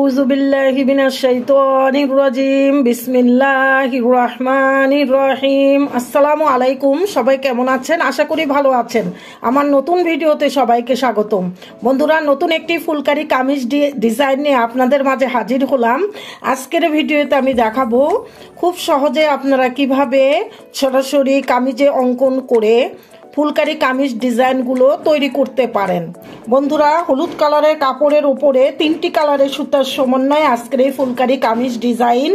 আউযু বিল্লাহি মিনাশ শাইতানির রাজিম বিসমিল্লাহির রহমানির রহিম। আসসালামু আলাইকুম, সবাই কেমন আছেন? আশা করি ভালো আছেন। আমার নতুন ভিডিওতে সবাইকে স্বাগতম। বন্ধুরা, নতুন একটি ফুলকারি কামিজ ডিজাইন নিয়ে আপনাদের মাঝে হাজির হলাম। আজকের ভিডিওতে আমি দেখাবো খুব সহজে আপনারা কিভাবে সরাসরি কামিজে অঙ্কন করে ফুলকারি কামিজ ডিজাইনগুলো তৈরি করতে পারেন। বন্ধুরা, হলুদ কালারের কাপড়ের উপরে 3টি কালারের সুতার সমন্বয়ে আজকের এই ফুলকারি কামিজ ডিজাইন,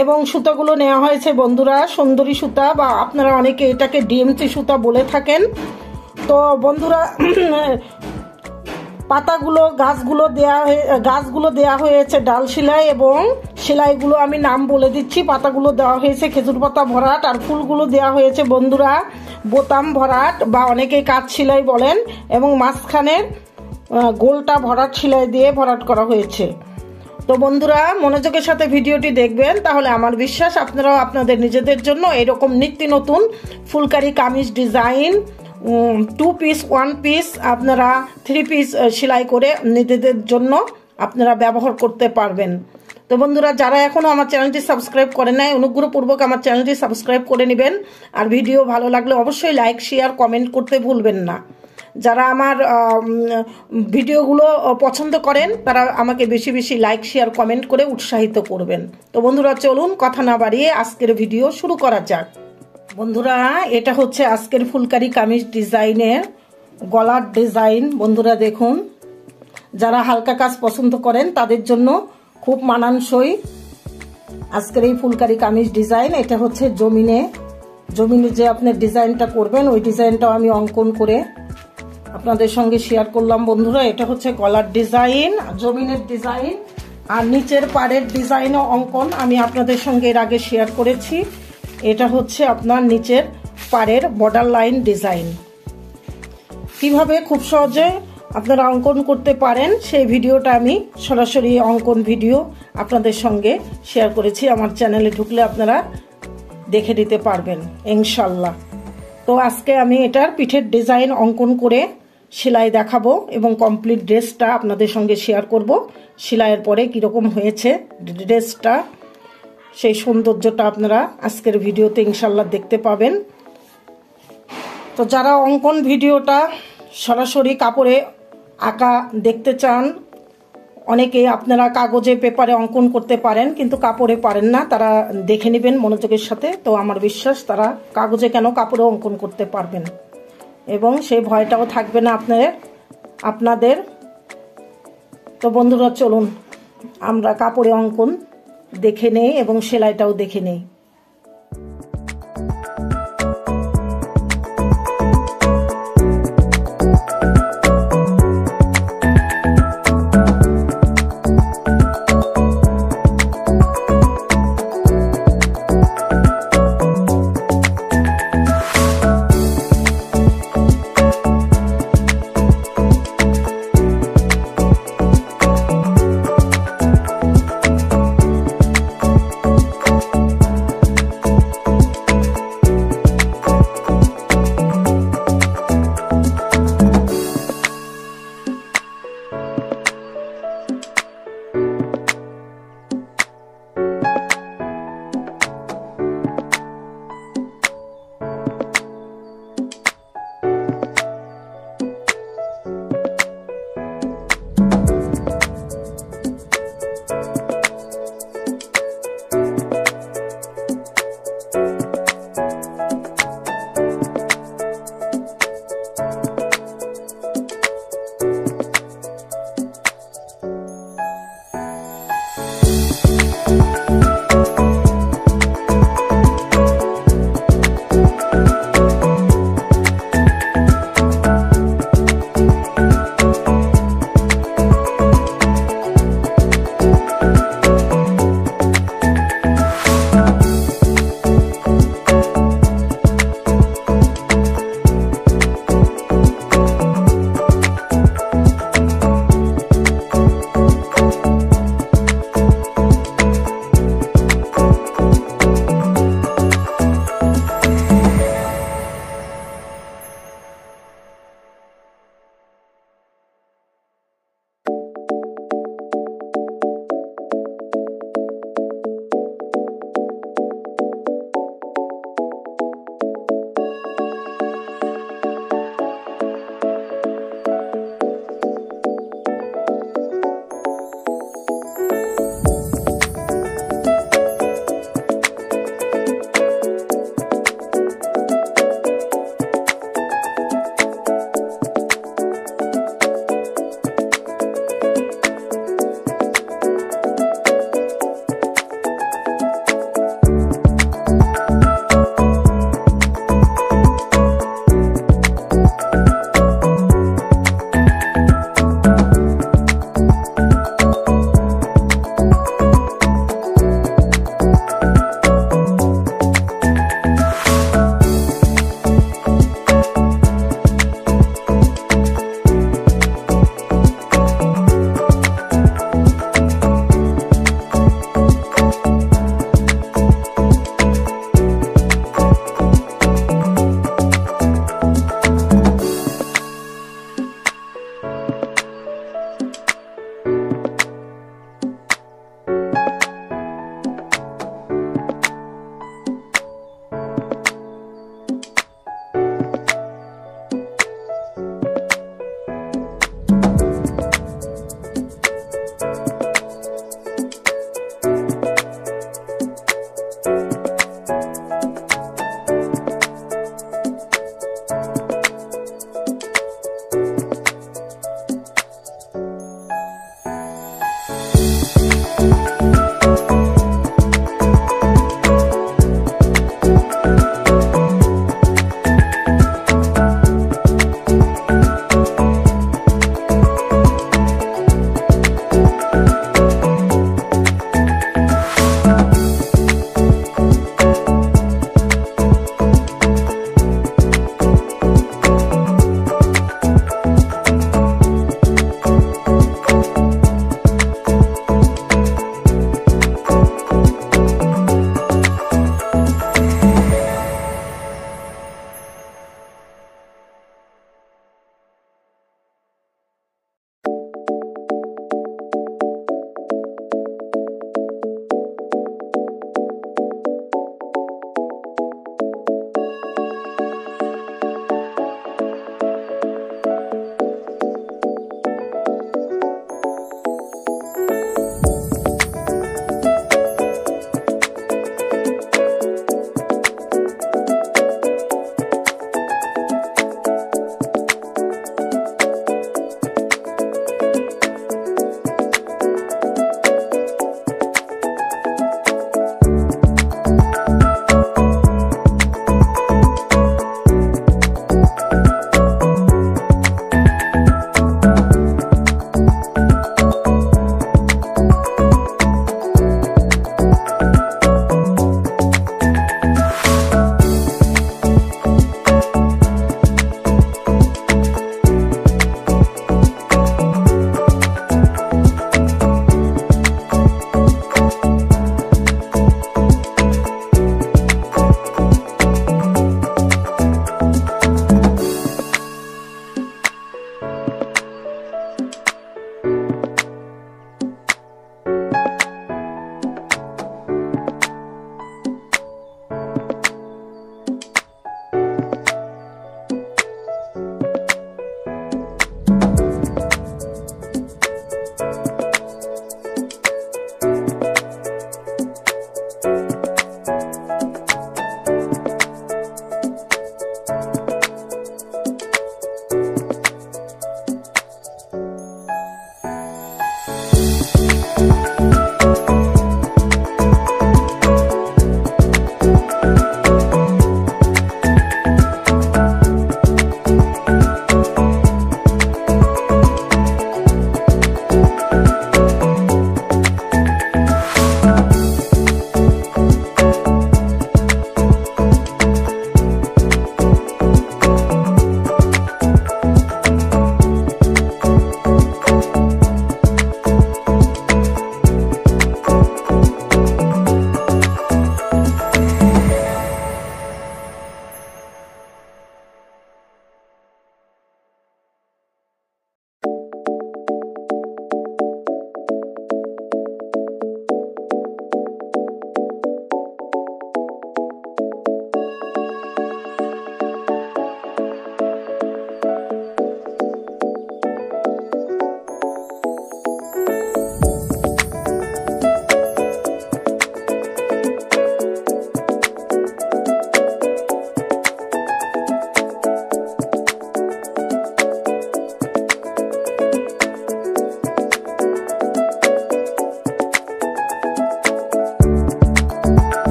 এবং সুতাগুলো নেওয়া হয়েছে বন্ধুরা সুন্দরী সুতা, বা আপনারা অনেকে এটাকে ডিএমসি সুতা বলে থাকেন। তো বন্ধুরা, পাতাগুলো গাছগুলো দেয়া হয়েছে ডাল সেলাই, এবং সেলাইগুলো আমি নাম বলে দিচ্ছি। পাতাগুলো দেওয়া হয়েছে খেজুর পাতা ভরাট, আর ফুলগুলো দেওয়া হয়েছে বন্ধুরা বোতাম ভরাট, বা অনেকে কাজ সেলাই বলেন, এবং মাঝখানে গোলটা ভরাট সেলাই দিয়ে ভরাট করা হয়েছে। তো বন্ধুরা, মনোযোগের সাথে ভিডিওটি দেখবেন, তাহলে আমার বিশ্বাস আপনারাও আপনাদের নিজেদের জন্য এরকম নিত্য নতুন phulkari kameez design 2 piece 1 piece আপনারা 3 পিস সেলাই করে নিজেদের জন্য আপনারা ব্যবহার করতে পারবেন। তো বন্ধুরা, যারা এখনো আমার চ্যানেলটি সাবস্ক্রাইব করে নাই, অনুগ্রহপূর্বক আমার চ্যানেলটি সাবস্ক্রাইব করে নেবেন। আর ভিডিও ভালো লাগলে অবশ্যই লাইক শেয়ার কমেন্ট করতে ভুলবেন না। যারা আমার ভিডিওগুলো পছন্দ করেন তারা আমাকে বেশি বেশি লাইক শেয়ার কমেন্ট করে উৎসাহিত করবেন। তো বন্ধুরা, চলুন কথা না বাড়িয়ে আজকের ভিডিও শুরু করা যাক। বন্ধুরা, এটা হচ্ছে আজকের ফুলকারি কামিজ ডিজাইনের গলার ডিজাইন। বন্ধুরা দেখুন, যারা হালকা কাজ পছন্দ করেন তাদের জন্য খুব মানানসই আজকের এই ফুলকারি কামিজ ডিজাইন। এটা হচ্ছে জমিনে যে আপনার ডিজাইনটা করবেন, ওই ডিজাইনটাও আমি অঙ্কন করে আপনাদের সঙ্গে শেয়ার করলাম। বন্ধুরা, এটা হচ্ছে গলার ডিজাইন, জমিনের ডিজাইন, আর নিচের পাড়ের ডিজাইনও অঙ্কন আমি আপনাদের সঙ্গে এর আগে শেয়ার করেছি। এটা হচ্ছে আপনার নিচের পাড়ের বর্ডার লাইন ডিজাইন। কিভাবে খুব সহজে আপনারা অঙ্কন করতে পারেন সেই ভিডিওটা আমি সরাসরি অঙ্কন ভিডিও আপনাদের সঙ্গে শেয়ার করেছি। আমার চ্যানেলে ঢুকলে আপনারা দেখে নিতে পারবেন ইনশাল্লাহ। তো আজকে আমি এটার পিঠের ডিজাইন অঙ্কন করে সেলাই দেখাবো, এবং কমপ্লিট ড্রেসটা আপনাদের সঙ্গে শেয়ার করব। সেলাইয়ের পরে কীরকম হয়েছে ড্রেসটা, সেই সৌন্দর্যটা আপনারা আজকের ভিডিওতে ইনশাল্লাহ দেখতে পাবেন। তো যারা অঙ্কন ভিডিওটা সরাসরি কাপড়ে আঁকা দেখতে চান, অনেকে আপনারা কাগজে পেপারে অঙ্কন করতে পারেন কিন্তু কাপড়ে পারেন না, তারা দেখে নেবেন মনোযোগের সাথে। তো আমার বিশ্বাস তারা কাগজে কেন কাপড়ে অঙ্কন করতে পারবেন, এবং সেই ভয়টাও থাকবে না আপনাদের। তো বন্ধুরা, চলুন আমরা কাপড়ে অঙ্কন দেখে নেই এবং সেলাইটাও দেখে নেই।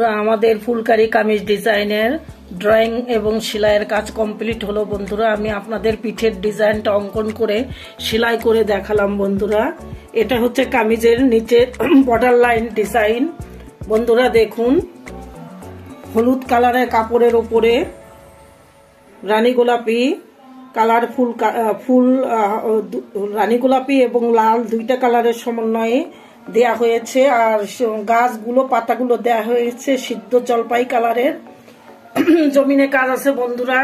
বন্ধুরা আমাদের ফুলকারি কামিজ ডিজাইনের ড্রয়িং এবং সেলাইয়ের কাজ কমপ্লিট হলো বন্ধুরা। আমি আপনাদের পিঠের ডিজাইনটা অঙ্কন করে সেলাই করে দেখালাম বন্ধুরা। এটা হচ্ছে কামিজের নিচের বর্ডার লাইন ডিজাইন বন্ধুরা। দেখুন হলুদ কালারের কাপড়ের উপরে রানী গোলাপি কালার ফুল রানী গোলাপি এবং লাল দুইটা কালারের সমন্বয়ে দেয়া হয়েছে। আর গাছগুলো পাতাগুলো দেয়া হয়েছে সিদ্ধ জলপাই কালারের। জমিনে কাজ আছে বন্ধুরা,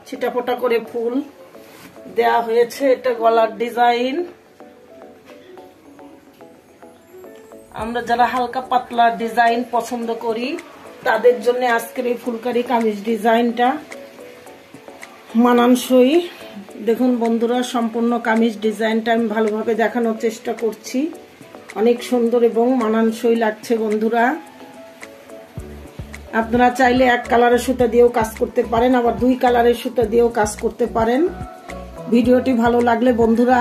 ছিটাফোটা করে ফুল দেয়া হয়েছে। এটা গলার ডিজাইন। আমরা যারা হালকা পাতলা ডিজাইন পছন্দ করি তাদের জন্য আজকের এই ফুলকারি কামিজ ডিজাইনটা মানানসই। দেখুন বন্ধুরা সম্পূর্ণ কামিজ ডিজাইনটা আমি ভালোভাবে দেখানোর চেষ্টা করছি। অনেক সুন্দর এবং মানানসই লাগছে বন্ধুরা। আপনারা চাইলে এক কালারের সুতা দিয়েও কাজ করতে পারেন, আবার দুই কালারের সুতা দিয়েও কাজ করতে পারেন। ভিডিওটি ভালো লাগলে বন্ধুরা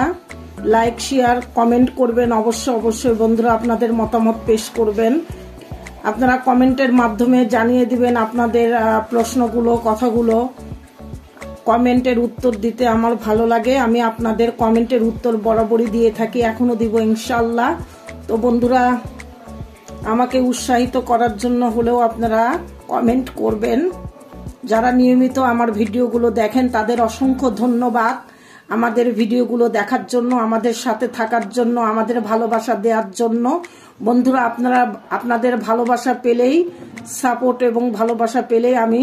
লাইক শেয়ার কমেন্ট করবেন। অবশ্যই বন্ধুরা আপনাদের মতামত পেশ করবেন। আপনারা কমেন্টের মাধ্যমে জানিয়ে দিবেন আপনাদের প্রশ্নগুলো, কথাগুলো। কমেন্টের উত্তর দিতে আমার ভালো লাগে। আমি আপনাদের কমেন্টের উত্তর বরাবরই দিয়ে থাকি, এখনো দিব ইনশাআল্লাহ। তো বন্ধুরা আমাকে উৎসাহিত করার জন্য হলেও আপনারা কমেন্ট করবেন। যারা নিয়মিত আমার ভিডিওগুলো দেখেন তাদের অসংখ্য ধন্যবাদ আমাদের ভিডিওগুলো দেখার জন্য, আমাদের সাথে থাকার জন্য, আমাদের ভালোবাসা দেওয়ার জন্য। বন্ধুরা আপনাদের ভালোবাসা পেলেই, সাপোর্ট এবং ভালোবাসা পেলেই আমি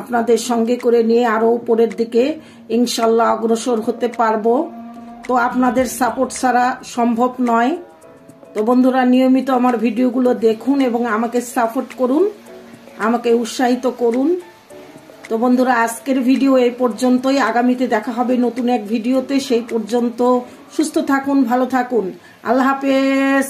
আপনাদের সঙ্গে করে নিয়ে আরো উপরের দিকে ইনশাল্লাহ অগ্রসর হতে পারবো। তো আপনাদের সাপোর্ট ছাড়া সম্ভব নয়। তো বন্ধুরা নিয়মিত আমার ভিডিওগুলো দেখুন এবং আমাকে সাপোর্ট করুন, আমাকে উৎসাহিত করুন। তো বন্ধুরা আজকের ভিডিও এই পর্যন্তই। আগামীতে দেখা হবে নতুন এক ভিডিওতে। সেই পর্যন্ত সুস্থ থাকুন, ভালো থাকুন। আল্লাহ হাফেজ।